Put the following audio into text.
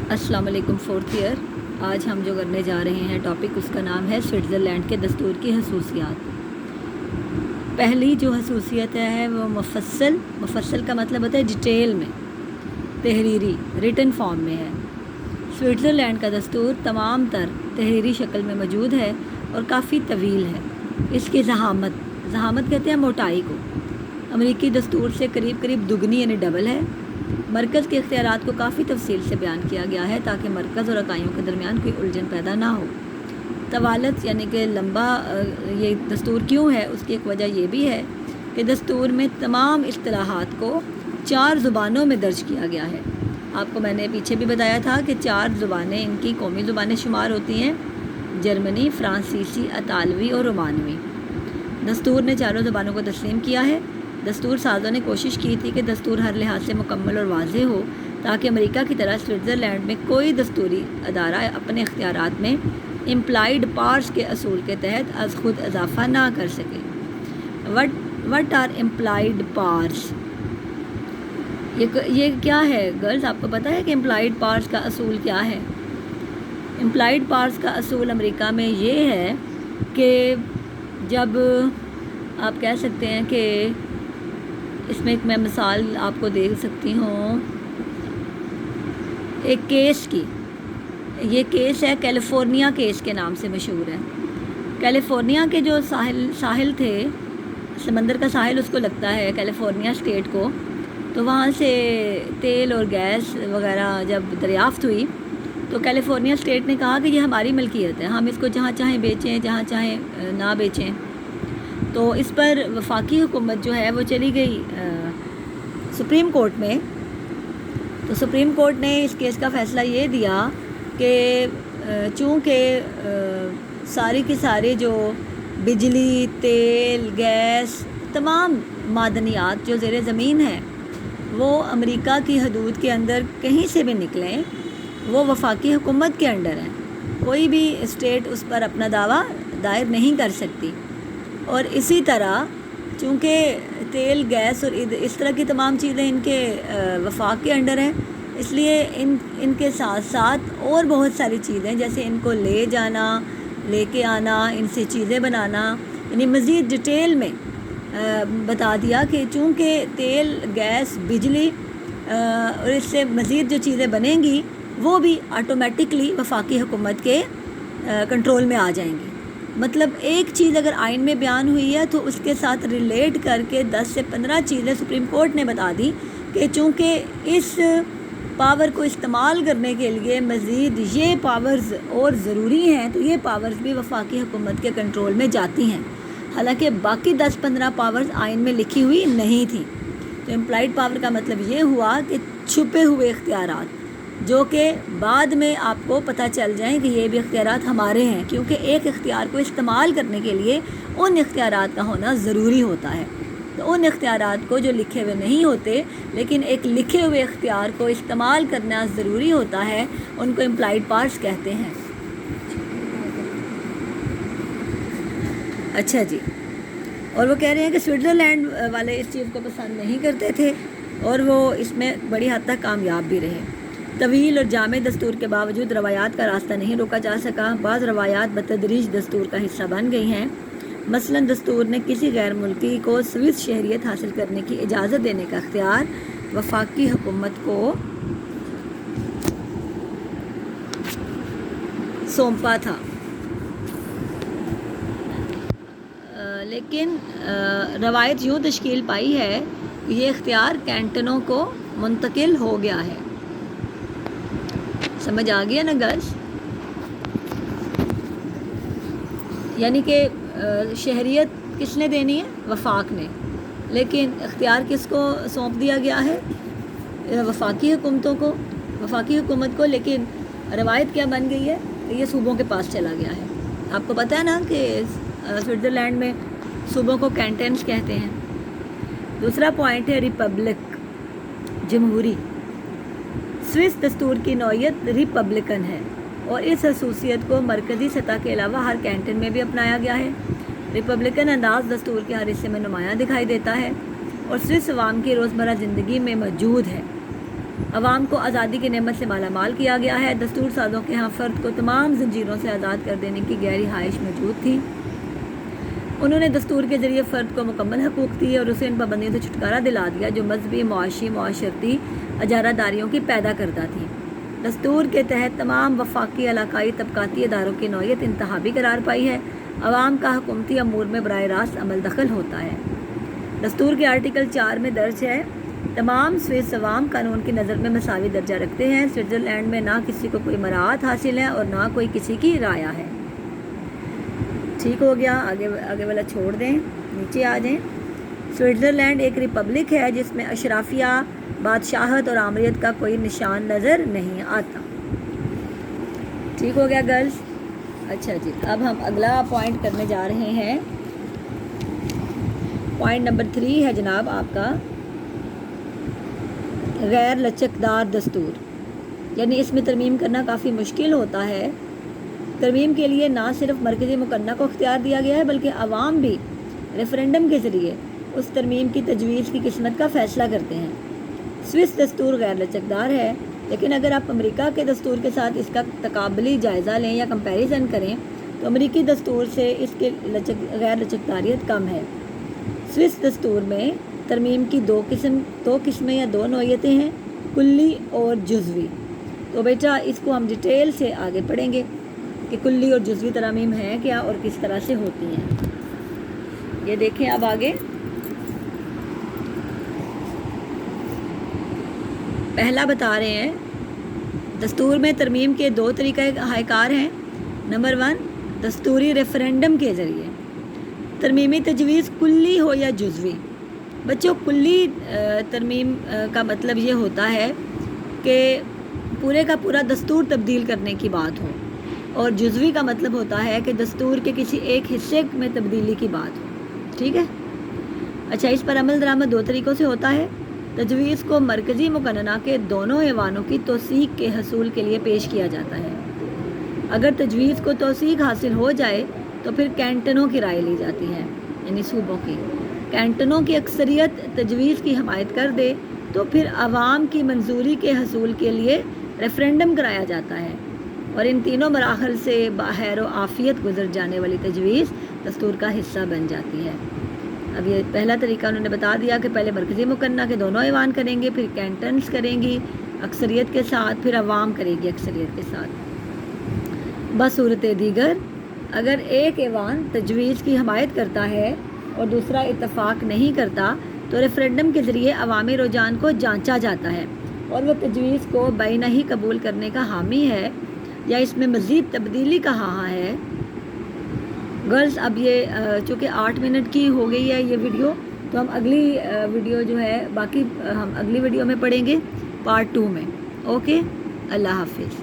अस्सलाम वालेकुम। Fourth year आज हम जो करने जा रहे हैं टॉपिक, उसका नाम है स्विट्ज़रलैंड के दस्तूर की खसूसियात। पहली जो खसूसियत है वो मुफस्सल का मतलब होता है डिटेल में, तहरीरी रिटन फॉर्म में है। स्विट्ज़रलैंड का दस्तूर तमाम तर तहरीरी शक्ल में मौजूद है और काफ़ी तवील है। इसकी ज़हामत कहते हैं मोटाई को, अमरीकी दस्तूर से करीब करीब दुगनी यानी डबल है। मरकज़ के इख्तियारात को काफ़ी तफसील से बयान किया गया है ताकि मरकज़ और इकाइयों के दरमियान कोई उलझन पैदा ना हो। तवालत यानी कि लंबा ये दस्तूर क्यों है, उसकी एक वजह ये भी है कि दस्तूर में तमाम इस्तिलाहात को 4 ज़ुबानों में दर्ज किया गया है। आपको मैंने पीछे भी बताया था कि 4 ज़ुबानें इनकी कौमी ज़ुबानें शुमार होती हैं, जर्मनी, फ्रांसीसी, अतालवी और रोमानवी। दस्तूर ने चारों ज़ुबानों को तस्लीम किया है। दस्तूर साज़ों ने कोशिश की थी कि दस्तूर हर लिहाज से मुकम्मल और वाज़ेह हो ताकि अमेरिका की तरह स्विट्ज़रलैंड में कोई दस्तूरी अदारा अपने इख्तियारात में इम्प्लाइड पार्ट्स के असूल के तहत अज़ खुद इजाफ़ा ना कर सके। वट आर इम्प्लाइड पार्ट्स, ये क्या है गर्ल्स? आपको पता है कि इम्प्लाइड पार्ट्स का असूल क्या है? इम्प्लाइड पार्ट्स का असूल अमेरिका में ये है कि जब आप कह सकते हैं कि इसमें एक मैं मिसाल आपको दे सकती हूँ एक केस की। ये केस है कैलिफोर्निया केस के नाम से मशहूर है। कैलिफोर्निया के जो साहिल थे, समंदर का साहिल उसको लगता है कैलिफोर्निया स्टेट को, तो वहाँ से तेल और गैस वगैरह जब दरियाफ़्त हुई तो कैलिफोर्निया स्टेट ने कहा कि ये हमारी मलकियत है, हम इसको जहाँ चाहें बेचें, जहाँ चाहें ना बेचें। तो इस पर वफाकी हुकूमत जो है वो चली गई सुप्रीम कोर्ट में। तो सुप्रीम कोर्ट ने इस केस का फ़ैसला ये दिया कि चूँकि सारी की सारी जो बिजली, तेल, गैस, तमाम मादनियात जो ज़ेरे ज़मीन है वो अमेरिका की हदूद के अंदर कहीं से भी निकलें, वो वफाकी हुकूमत के अंडर हैं। कोई भी स्टेट उस पर अपना दावा दायर नहीं कर सकती। और इसी तरह चूँकि तेल, गैस और इस तरह की तमाम चीज़ें इनके वफाक के अंडर हैं, इसलिए इनके साथ साथ और बहुत सारी चीज़ें जैसे इनको ले जाना, लेके आना, इनसे चीज़ें बनाना, यानी मज़ीद डिटेल में बता दिया कि चूँकि तेल, गैस, बिजली और इससे मज़ीद जो चीज़ें बनेंगी वो भी ऑटोमेटिकली वफाकी हुकूमत के कंट्रोल में आ जाएंगी। मतलब एक चीज़ अगर आइन में बयान हुई है तो उसके साथ रिलेट करके 10 से 15 चीज़ें सुप्रीम कोर्ट ने बता दी कि चूँकि इस पावर को इस्तेमाल करने के लिए मज़ीद ये पावर्स और ज़रूरी हैं, तो ये पावर्स भी वफाकी हुकूमत के कंट्रोल में जाती हैं। हालांकि बाकी 10-15 पावर्स आइन में लिखी हुई नहीं थी। तो इम्प्लाइड पावर का मतलब ये हुआ कि छुपे हुए इख्तियारात जो कि बाद में आपको पता चल जाएं कि ये भी इख्तियारात हमारे हैं, क्योंकि एक इख्तियार को इस्तेमाल करने के लिए उन इख्तियारात का होना ज़रूरी होता है। तो उन इख्तियारात को जो लिखे हुए नहीं होते लेकिन एक लिखे हुए इख्तियार को इस्तेमाल करना ज़रूरी होता है, उनको इम्प्लाइड पार्ट्स कहते हैं। अच्छा जी, और वो कह रहे हैं कि स्विट्ज़रलैंड वाले इस चीज़ को पसंद नहीं करते थे और वो इसमें बड़ी हद तक कामयाब भी रहे। तवील और जामे दस्तूर के बावजूद रवायात का रास्ता नहीं रोका जा सका। बाज़ रवायात बतदरीज दस्तूर का हिस्सा बन गई हैं। मसलन दस्तूर ने किसी गैर मुल्की को स्विस शहरियत हासिल करने की इजाज़त देने का इख्तियार वफाकी हुकूमत को सौंपा था, लेकिन रवायत यूँ तश्कील पाई है कि ये इख्तियार कैंटनों को मुंतकिल हो गया है। समझ आ गया ना गर्ल्स? यानी कि शहरियत किसने देनी है? वफाक ने, लेकिन इख्तियार किसको सौंप दिया गया है? वफाकी हुकूमतों को, वफाकी हुकूमत को। लेकिन रवायत क्या बन गई है? ये सूबों के पास चला गया है। आपको पता है ना कि स्विट्ज़रलैंड में सूबों को कैंटन्स कहते हैं। दूसरा पॉइंट है रिपब्लिक, जमहूरी। स्विस दस्तूर की नौयत रिपब्लिकन है और इस खसूसियत को मरकज़ी सतह के अलावा हर कैंटन में भी अपनाया गया है। रिपब्लिकन अंदाज़ दस्तूर के हर हिस्से में नुमायाँ दिखाई देता है और स्विस अवाम की रोज़मर्रा ज़िंदगी में मौजूद है। عوام کو آزادی کی نعمت سے مالا مال کیا گیا ہے۔ دستور سازوں کے ہاں فرد کو تمام زنجیروں سے آزاد کر دینے کی گہری خواہش موجود تھی۔ انہوں نے دستور کے ذریعے فرد کو مکمل حقوق دیے اور اسے ان پابندیوں سے چھٹکارا دلا دیا جو مذہبی، معاشی، معاشرتی اجارہ داریوں کی پیدا کردہ تھیں۔ دستور کے تحت تمام وفاقی علاقائی طبقاتی اداروں کی نوعیت انتخابی قرار پائی ہے۔ عوام کا حکومتی امور میں براہ راست عمل دخل ہوتا ہے۔ دستور کے آرٹیکل 4 میں درج ہے، تمام سوئس عوام قانون کی نظر میں مساوی درجہ رکھتے ہیں۔ سوئٹزرلینڈ میں نہ کسی کو کوئی مراعات حاصل ہے اور نہ کوئی کسی کی رعایا ہے۔ ٹھیک ہو گیا، آگے والا چھوڑ دیں، نیچے آ جائیں۔ سوئٹزرلینڈ ایک ریپبلک ہے جس میں اشرافیہ، بادشاہت اور آمریت کا کوئی نشان نظر نہیں آتا۔ ٹھیک ہو گیا گرلز؟ اچھا جی، اب ہم اگلا پوائنٹ کرنے جا رہے ہیں۔ پوائنٹ نمبر 3 ہے جناب آپ کا غیر لچکدار دستور، یعنی اس میں ترمیم کرنا کافی مشکل ہوتا ہے۔ ترمیم کے لیے نہ صرف مرکزی مقننہ کو اختیار دیا گیا ہے بلکہ عوام بھی ریفرینڈم کے ذریعے اس ترمیم کی تجویز کی قسمت کا فیصلہ کرتے ہیں۔ سوئس دستور غیر لچکدار ہے، لیکن اگر آپ امریکہ کے دستور کے ساتھ اس کا تقابلی جائزہ لیں یا کمپیریزن کریں تو امریکی دستور سے اس کی غیر لچکداریت کم ہے۔ سوئس دستور میں ترمیم کی دو قسمیں یا دو نوعیتیں ہیں، کلی اور جزوی۔ تو بیٹا اس کو ہم ڈیٹیل سے آگے پڑھیں گے کہ کلی اور جزوی ترامیم ہیں کیا اور کس طرح سے ہوتی ہیں۔ یہ دیکھیں اب آگے پہلا بتا رہے ہیں، دستور میں ترمیم کے 2 طریقہ کار ہیں۔ نمبر 1، دستوری ریفرینڈم کے ذریعے ترمیمی تجویز کلی ہو یا جزوی۔ بچوں کلی ترمیم کا مطلب یہ ہوتا ہے کہ پورے کا پورا دستور تبدیل کرنے کی بات ہو، اور جزوی کا مطلب ہوتا ہے کہ دستور کے کسی ایک حصے میں تبدیلی کی بات ہو۔ ٹھیک ہے؟ اچھا، اس پر عمل درآمد 2 طریقوں سے ہوتا ہے۔ تجویز کو مرکزی مقننہ کے دونوں ایوانوں کی توثیق کے حصول کے لیے پیش کیا جاتا ہے۔ اگر تجویز کو توثیق حاصل ہو جائے تو پھر کینٹنوں کی رائے لی جاتی ہے، یعنی صوبوں کی۔ کینٹنوں کی اکثریت تجویز کی حمایت کر دے تو پھر عوام کی منظوری کے حصول کے لیے ریفرینڈم کرایا جاتا ہے، اور ان تینوں مراحل سے بخیر و عافیت گزر جانے والی تجویز دستور کا حصہ بن جاتی ہے۔ اب یہ پہلا طریقہ انہوں نے بتا دیا کہ پہلے مرکزی مقننہ کے دونوں ایوان کریں گے، پھر کینٹنز کریں گی اکثریت کے ساتھ، پھر عوام کرے گی اکثریت کے ساتھ۔ بصورت دیگر اگر ایک ایوان تجویز کی حمایت کرتا ہے اور دوسرا اتفاق نہیں کرتا تو ریفرینڈم کے ذریعے عوامی رجحان کو جانچا جاتا ہے اور وہ تجویز کو بینہ ہی قبول کرنے کا حامی ہے یا اس میں مزید تبدیلی کا خواہاں ہے۔ گرلز اب یہ چونکہ 8 منٹ کی ہو گئی ہے یہ ویڈیو، تو ہم اگلی ویڈیو جو ہے باقی ہم اگلی ویڈیو میں پڑھیں گے، پارٹ 2 میں۔ اوکے، اللہ حافظ۔